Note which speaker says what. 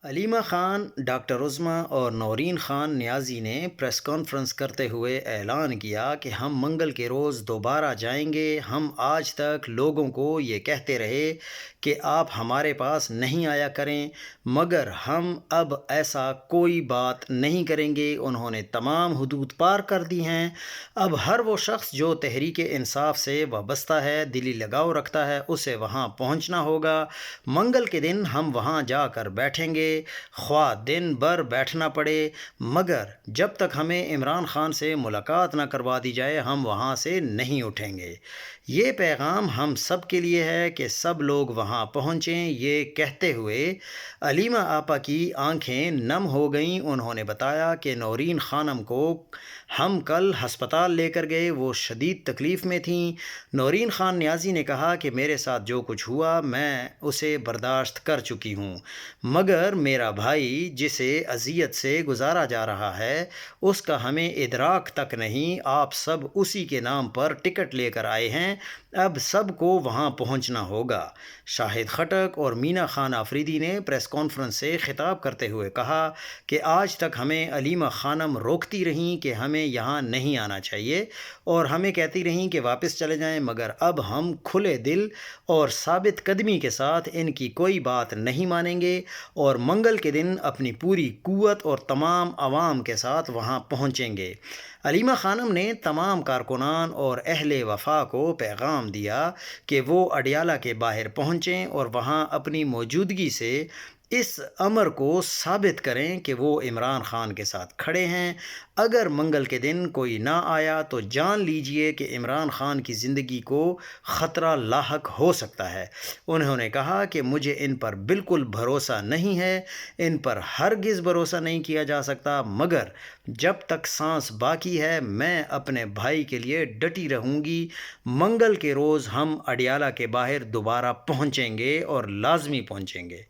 Speaker 1: Alima Khan, doctor عظمیٰ اور نورین خان نیازی نے press conference کرتے ہوئے اعلان کیا کہ ہم منگل کے روز دوبارہ جائیں گے۔ ہم آج تک لوگوں کو یہ کہتے رہے کہ آپ ہمارے پاس نہیں آیا کریں، مگر ہم اب ایسا کوئی بات نہیں کریں گے۔ انہوں نے تمام حدود پار کر دی ہیں۔ اب ہر وہ شخص جو تحریک انصاف سے وابستہ ہے، دلی لگاؤ رکھتا ہے، اسے وہاں پہنچنا ہوگا۔ منگل کے دن ہم وہاں جا کر بیٹھیں گے، خواہ دن بھر بیٹھنا پڑے، مگر جب تک ہمیں عمران خان سے ملاقات نہ کروا دی جائے ہم وہاں سے نہیں اٹھیں گے۔ یہ پیغام ہم سب کے لیے ہے کہ سب لوگ وہاں پہنچیں۔ یہ کہتے ہوئے علیمہ آپا کی آنکھیں نم ہو گئیں۔ انہوں نے بتایا کہ نورین خانم کو ہم کل ہسپتال لے کر گئے، وہ شدید تکلیف میں تھیں۔ نورین خان نیازی نے کہا کہ میرے ساتھ جو کچھ ہوا میں اسے برداشت کر چکی ہوں، مگر میرا بھائی جسے اذیت سے گزارا جا رہا ہے اس کا ہمیں ادراک تک نہیں۔ آپ سب اسی کے نام پر ٹکٹ لے کر آئے ہیں، اب سب کو وہاں پہنچنا ہوگا۔ شاہد خٹک اور مینا خان آفریدی نے پریس کانفرنس سے خطاب کرتے ہوئے کہا کہ آج تک ہمیں علیمہ خانم روکتی رہیں کہ ہمیں یہاں نہیں آنا چاہیے اور ہمیں کہتی رہیں کہ واپس چلے جائیں، مگر اب ہم کھلے دل اور ثابت قدمی کے ساتھ ان کی کوئی بات نہیں مانیں گے اور منگل کے دن اپنی پوری قوت اور تمام عوام کے ساتھ وہاں پہنچیں گے۔ علیمہ خانم نے تمام کارکنان اور اہل وفا کو پیغام دیا کہ وہ اڈیالہ کے باہر پہنچیں اور وہاں اپنی موجودگی سے اس امر کو ثابت کریں کہ وہ عمران خان کے ساتھ کھڑے ہیں۔ اگر منگل کے دن کوئی نہ آیا تو جان لیجئے کہ عمران خان کی زندگی کو خطرہ لاحق ہو سکتا ہے۔ انہوں نے کہا کہ مجھے ان پر بالکل بھروسہ نہیں ہے، ان پر ہرگز بھروسہ نہیں کیا جا سکتا، مگر جب تک سانس باقی ہے میں اپنے بھائی کے لیے ڈٹی رہوں گی۔ منگل کے روز ہم اڈیالہ کے باہر دوبارہ پہنچیں گے اور لازمی پہنچیں گے۔